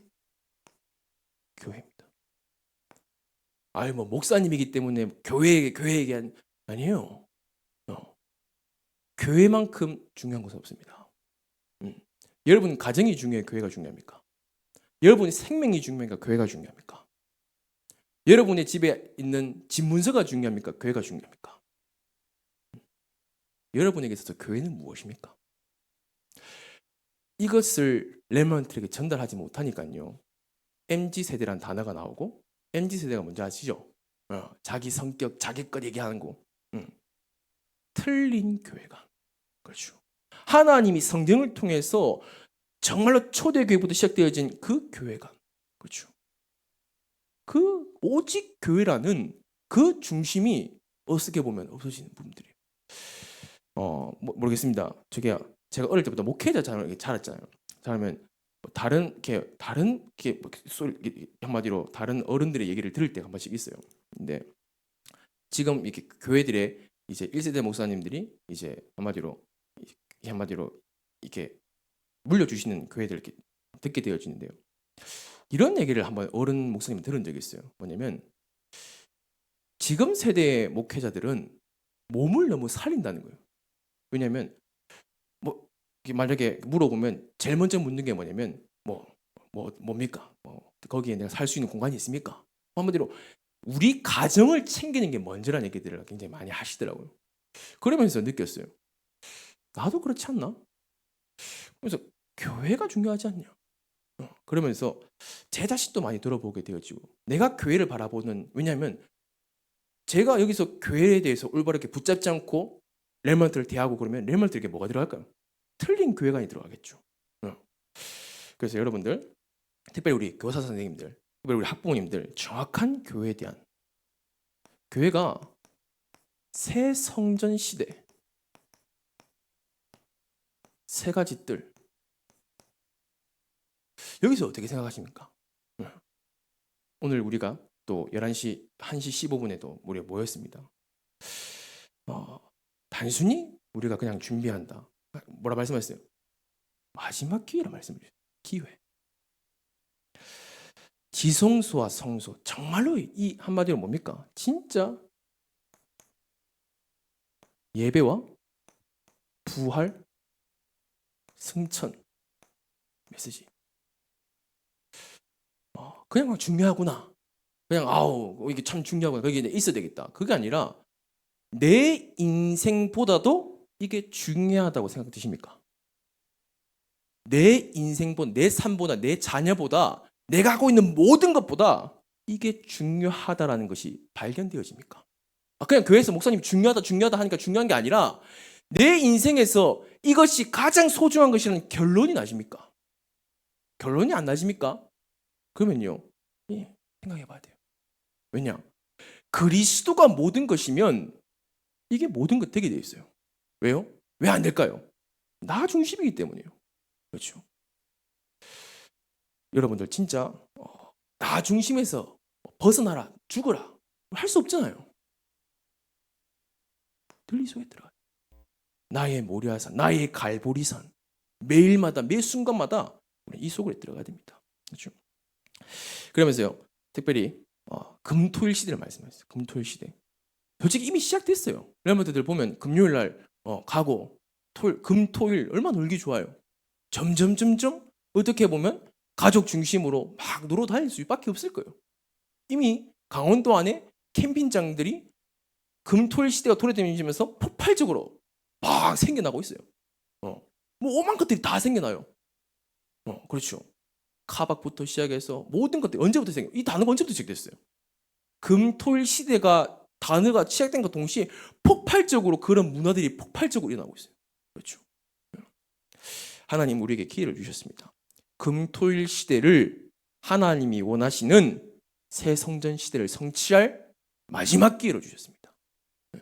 교회입니다. 목사님이기 때문에 교회 얘기한 아니에요. 교회만큼 중요한 것은 없습니다. 여러분 가정이 중요해, 교회가 중요합니까? 여러분의 생명이 중요합니까? 교회가 중요합니까? 여러분의 집에 있는 집 문서가 중요합니까? 교회가 중요합니까? 여러분에게 있어서 교회는 무엇입니까? 이것을 렘넌트에게 전달하지 못하니까요. MZ세대라는 단어가 나오고 MZ세대가 뭔지 아시죠? 자기 성격, 자기 것 얘기하는 거. 틀린 교회가. 그렇죠. 하나님이 성경을 통해서 정말로 초대교회부터 시작되어진 그 교회가, 그렇죠. 그 오직 교회라는 그 중심이 어떻게 보면 없어지는 부분들이에요. 모르겠습니다. 제가 어릴 때부터 목회자 자랐잖아요. 자라면 다른 한마디로 다른 어른들의 얘기를 들을 때가 한 번씩 있어요. 근데 지금 이렇게 교회들의 이제 1세대 목사님들이 이제 한마디로 이렇게 물려주시는 교회들 이렇게 듣게 되어지는데요. 이런 얘기를 한번 어른 목사님 들은 적이 있어요. 뭐냐면 지금 세대의 목회자들은 몸을 너무 살린다는 거예요. 왜냐하면 만약에 물어보면 제일 먼저 묻는 게 뭐냐면 뭡니까? 거기에 내가 살 수 있는 공간이 있습니까? 한마디로 우리 가정을 챙기는 게 먼저라는 얘기들을 굉장히 많이 하시더라고요. 그러면서 느꼈어요. 나도 그렇지 않나? 그래서 교회가 중요하지 않냐? 그러면서 제 자신도 많이 들어보게 되어지고 내가 교회를 바라보는, 왜냐하면 제가 여기서 교회에 대해서 올바르게 붙잡지 않고 렘넌트를 대하고 그러면 렘넌트에게 뭐가 들어갈까요? 틀린 교회관이 들어가겠죠. 그래서 여러분들, 특별히 우리 교사 선생님들, 특별히 우리 학부모님들, 정확한 교회에 대한, 교회가 새 성전 시대, 세 가지 뜰, 여기서 어떻게 생각하십니까? 오늘 우리가 또 1시 15분에도 우리가 모였습니다. 단순히 우리가 그냥 준비한다. 뭐라 말씀하셨어요? 마지막 기회라 말씀드렸어요. 기회. 지성소와 성소, 정말로 이 한마디로 뭡니까? 진짜 예배와 부활, 승천 메시지. 그냥 중요하구나. 그냥 이게 참 중요하구나. 거기에 있어야 되겠다. 그게 아니라 내 인생보다도 이게 중요하다고 생각되십니까? 내 인생보다, 내 삶보다, 내 자녀보다, 내가 하고 있는 모든 것보다 이게 중요하다라는 것이 발견되어집니까? 그냥 교회에서 목사님이 중요하다 하니까 중요한 게 아니라 내 인생에서 이것이 가장 소중한 것이라는 결론이 나십니까? 결론이 안 나십니까? 그러면요, 생각해 봐야 돼요. 왜냐? 그리스도가 모든 것이면 이게 모든 것 되게 돼 있어요. 왜요? 왜 안 될까요? 나 중심이기 때문이에요. 그렇죠? 여러분들 진짜 나 중심에서 벗어나라, 죽어라 할 수 없잖아요. 들리 속에 들어가. 나의 모리아산, 나의 갈보리산, 매일마다 매 순간마다 이 속으로 들어가야 됩니다. 그렇죠? 그러면서요, 특별히 금토일 시대를 말씀하셨어요. 금토일 시대. 솔직히 이미 시작됐어요. 렘넌트들 보면 금요일 날 가고 금토일 얼마나 놀기 좋아요. 점점 어떻게 보면 가족 중심으로 막 놀러 다닐 수밖에 없을 거예요. 이미 강원도 안에 캠핑장들이 금토일 시대가 도래되면서 폭발적으로 막 생겨나고 있어요. 오만 것들이 다 생겨나요. 그렇죠. 카박부터 시작해서 모든 것들이 언제부터 이 단어가 언제부터 시작됐어요? 금토일 시대가 단어가 시작된 것 동시에 폭발적으로 그런 문화들이 폭발적으로 일어나고 있어요. 그렇죠. 하나님 우리에게 기회를 주셨습니다. 금토일 시대를 하나님이 원하시는 새 성전 시대를 성취할 마지막 기회로 주셨습니다.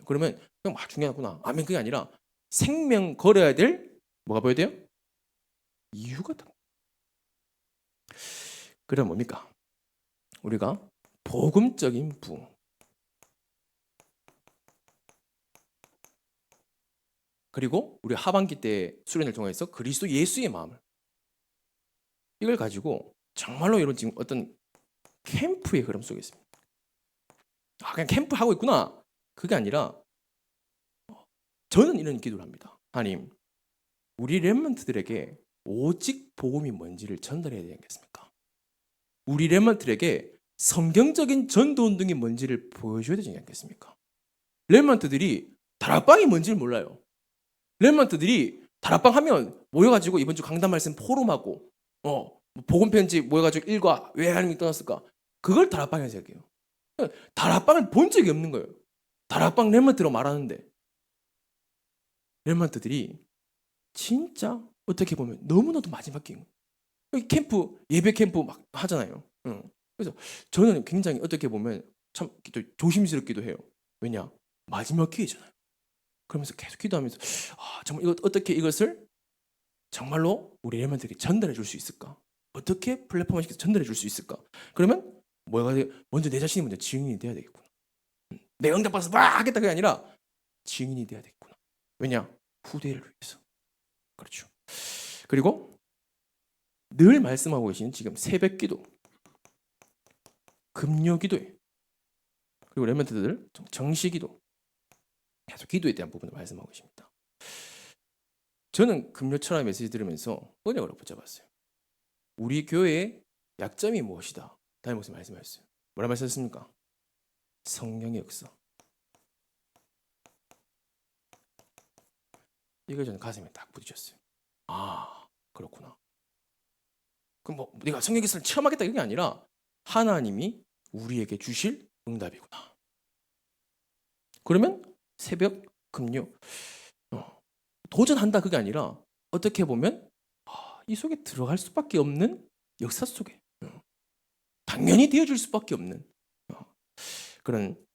그러면 그냥 중요하구나. 아멘. 그게 아니라 생명 걸어야 될 뭐가 보여야 돼요? 이유가 다. 그럼 뭡니까? 우리가 복음적인 부흥, 그리고 우리 하반기 때 수련을 통해서 그리스도 예수의 마음을, 이걸 가지고 정말로 이런 지금 어떤 캠프의 흐름 속에 있습니다. 그냥 캠프 하고 있구나. 그게 아니라 저는 이런 기도를 합니다. 하나님, 우리 렘넌트들에게 오직 복음이 뭔지를 전달해야 되지 않겠습니까? 우리 렘넌트들에게 성경적인 전도운동이 뭔지를 보여줘야 되지 않겠습니까? 렘넌트들이 다락방이 뭔지를 몰라요. 렘넌트들이 다락방 하면 모여가지고 이번 주 강단 말씀 포럼하고 복음 편지 모여가지고 일과 왜 하나님이 떠났을까? 그걸 다락방에서 얘기해요. 다락방을 본 적이 없는 거예요. 다락방 렘넌트로 말하는데 렘넌트들이 진짜 어떻게 보면 너무나도 마지막 기회인 거예요. 캠프, 예배 캠프 막 하잖아요. 그래서 저는 굉장히 어떻게 보면 참 또 조심스럽기도 해요. 왜냐? 마지막 기회잖아요. 그러면서 계속 기도하면서 정말 어떻게 이것을 정말로 우리 엘리먼트에게 전달해 줄 수 있을까? 어떻게 플랫폼을 시켜서 전달해 줄 수 있을까? 그러면 뭐가 먼저 내 자신이 먼저 증인이 돼야 되겠구나. 내 응답받아서 막 하겠다 그게 아니라 증인이 돼야 되겠구나. 왜냐? 후대를 위해서. 그렇죠. 그리고 늘 말씀하고 계신 지금 새벽기도, 금요기도에 그리고 렘넌트들 정시기도 계속 기도에 대한 부분을 말씀하고 계십니다. 저는 금요철학 메시지 들으면서 은혜를 붙잡았어요. 우리 교회의 약점이 무엇이다? 다음 목사 말씀하셨어요. 뭐라 말씀하셨습니까? 성령의 역사. 이걸 저는 가슴에 딱 부딪혔어요. 그렇구나. 그럼 뭐 내가 성령의 역사를 체험하겠다 이게 아니라 하나님이 우리에게 주실 응답이구나. 그러면 새벽, 금요 도전한다 그게 아니라 어떻게 보면 이 속에 들어갈 수밖에 없는 역사 속에 당연히 되어줄 수밖에 없는 그런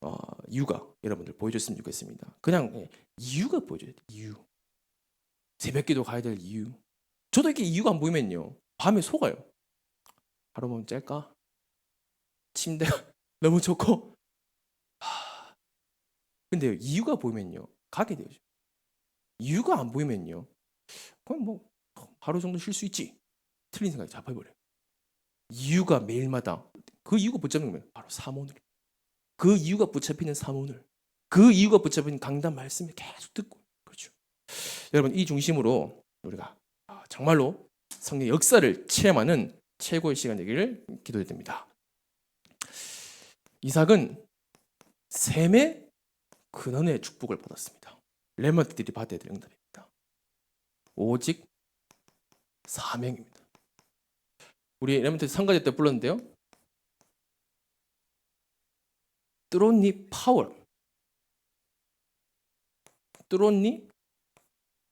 이유가 여러분들 보여줬으면 좋겠습니다. 그냥 이유가 보여줘야 돼요. 이유. 새벽기도 가야 될 이유. 저도 이렇게 이유가 안 보이면요 밤에 속아요. 하루 보면 짤까? 침대가 너무 좋고 근데 이유가 보이면요 가게 되죠. 이유가 안 보이면요 그럼 뭐 하루 정도 쉴 수 있지. 틀린 생각이 잡혀버려요. 이유가 매일마다 그 이유가 붙잡는 거면 바로 사모늘. 그 이유가 붙잡히는 사모늘. 그 이유가 붙잡히는 강단 말씀을 계속 듣고 그렇죠. 여러분 이 중심으로 우리가 정말로 성령 역사를 체험하는 최고의 시간 되기를 기도드립니다. 이삭은 셈의 근원의 축복을 받았습니다. 렘넌트들이 받아야 될 응답입니다. 오직 사명입니다. 우리 렘넌트 성가대 때 불렀는데요. 뚜론니 파워, 뚜론니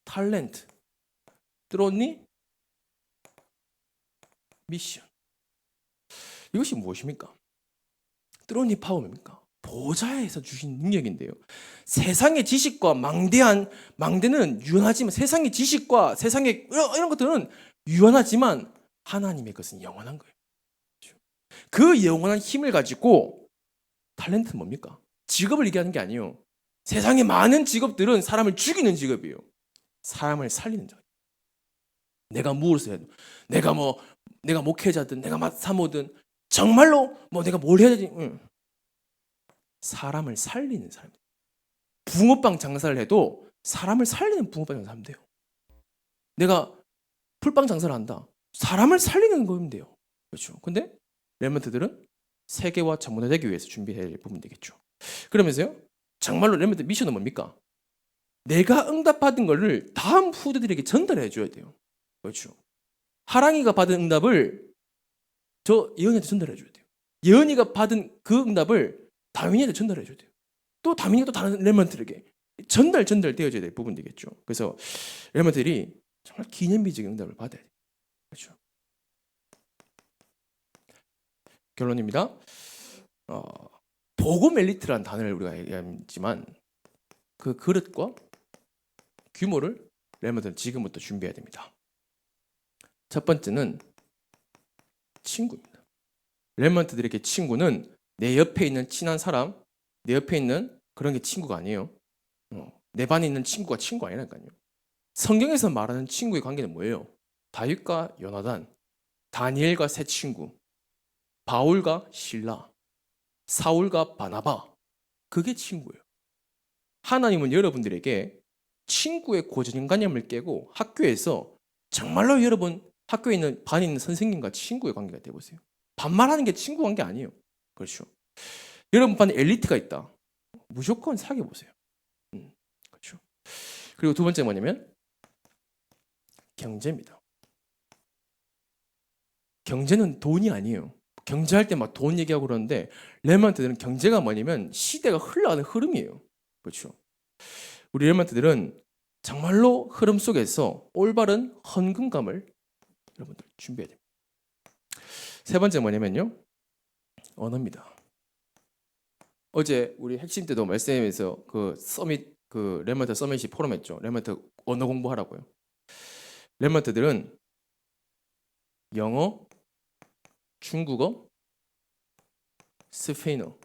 탤런트, 뚜론니 미션. 이것이 무엇입니까? 뚜론니 파워입니까? 보좌에서 주신 능력인데요. 세상의 지식과 망대는 유한하지만 세상의 지식과 세상의 이런 것들은 유한하지만 하나님의 것은 영원한 거예요. 그 영원한 힘을 가지고 탤런트는 뭡니까? 직업을 얘기하는 게 아니에요. 세상의 많은 직업들은 사람을 죽이는 직업이에요. 사람을 살리는 직업. 내가 무엇을 해도 내가 목회자든 내가 사모든 정말로 내가 뭘 해야 되지? 사람을 살리는 사람. 붕어빵 장사를 해도 사람을 살리는 붕어빵 장사를 하면 돼요. 내가 풀빵 장사를 한다. 사람을 살리는 거면 돼요. 그렇죠. 근데 렘넌트들은 세계와 전문화되기 위해서 준비해야 될 부분 되겠죠. 그러면서요. 정말로 렘넌트 미션은 뭡니까? 내가 응답받은 거를 다음 후대들에게 전달해 줘야 돼요. 그렇죠. 하랑이가 받은 응답을 저 예언이한테 전달해 줘야 돼요. 예언이가 받은 그 응답을 다윈이한테 전달해 줘야 돼요. 또 다윈이가 또 다른 렘넌트에게 전달되어져야 될 부분 되겠죠. 그래서 렘넌트들이 정말 기념비적인 응답을 받아야 돼요. 그렇죠. 결론입니다. 복음 엘리트라는 단어를 우리가 얘기하지만 그 그릇과 규모를 렘넌트는 지금부터 준비해야 됩니다. 첫 번째는 친구입니다. 렘넌트들에게 친구는 내 옆에 있는 친한 사람, 내 옆에 있는 그런 게 친구가 아니에요. 내 반에 있는 친구가 친구 아니라니까요. 성경에서 말하는 친구의 관계는 뭐예요? 다윗과 요나단, 다니엘과 세 친구, 바울과 실라, 사울과 바나바. 그게 친구예요. 하나님은 여러분들에게 친구의 고정관념을 깨고 학교에서 정말로 여러분 학교에 있는 반에 있는 선생님과 친구의 관계가 되어보세요. 반말하는 게 친구 관계 아니에요. 그렇죠. 여러분 반에 엘리트가 있다. 무조건 사귀어보세요. 그렇죠. 그리고 두 번째 뭐냐면 경제입니다. 경제는 돈이 아니에요. 경제할 때 막 돈 얘기하고 그러는데 렘넌트들은 경제가 뭐냐면 시대가 흘러가는 흐름이에요. 그렇죠. 우리 렘넌트들은 정말로 흐름 속에서 올바른 헌금감을 여러분들 준비해야 됩니다. 세 번째 뭐냐면요, 언어입니다. 어제 우리 핵심 때도 말씀에서 그 서밋, 그 렘넌트 서밋이 포럼했죠. 렘넌트 언어 공부하라고요. 렘넌트들은 영어, 중국어, 스페인어,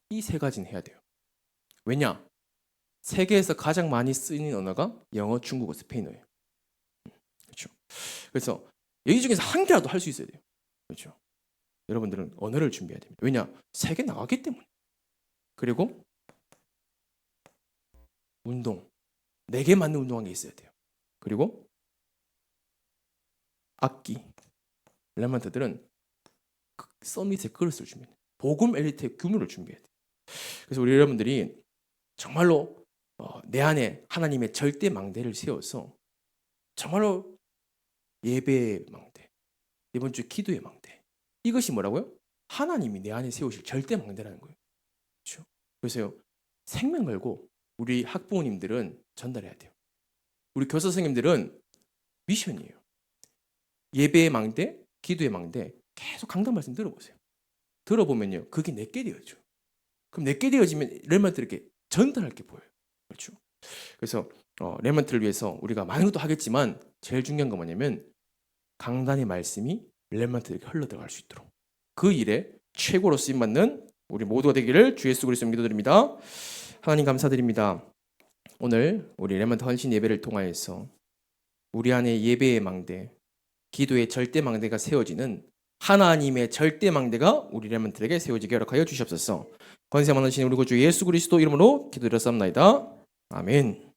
이 세 가지는 해야 돼요. 왜냐? 세계에서 가장 많이 쓰이는 언어가 영어, 중국어, 스페인어예요. 그렇죠. 그래서 여기 중에서 한 개라도 할 수 있어야 돼요. 그렇죠. 여러분들은 언어를 준비해야 됩니다. 왜냐? 세계 나가기 때문에. 그리고 운동, 내게 맞는 운동한 게 있어야 돼요. 그리고 악기, 렘넌트들은 서밋의 그릇을 준비해야 돼요. 복음 엘리트의 규모를 준비해야 돼요. 그래서 우리 여러분들이 정말로 내 안에 하나님의 절대 망대를 세워서 정말로 예배의 망대, 이번 주 기도의 망대, 이것이 뭐라고요? 하나님이 내 안에 세우실 절대 망대라는 거예요. 그렇죠? 그래서요, 생명 걸고 우리 학부모님들은 전달해야 돼요. 우리 교사 선생님들은 미션이에요. 예배의 망대, 기도의 망대, 계속 강단 말씀 들어보세요. 들어보면요, 그게 내게 되어져. 그럼 내게 되어지면 렘넌트에게 전달할 게 보여요. 그렇죠? 그래서 렘넌트를 위해서 우리가 많은 것도 하겠지만 제일 중요한 건 뭐냐면 강단의 말씀이 렘넌트에게 흘러 들어갈 수 있도록 그 일에 최고로 쓰임 받는 우리 모두가 되기를 주 예수 그리스도 믿어드립니다. 하나님 감사드립니다. 오늘 우리 렘넌트 헌신 예배를 통하여서 우리 안에 예배의 망대, 기도의 절대 망대가 세워지는 하나님의 절대 망대가 우리 렘넌트에게 세워지게 허락하여 주시옵소서. 권세 많으신 우리 구주 예수 그리스도 이름으로 기도드렸사옵나이다. 아멘.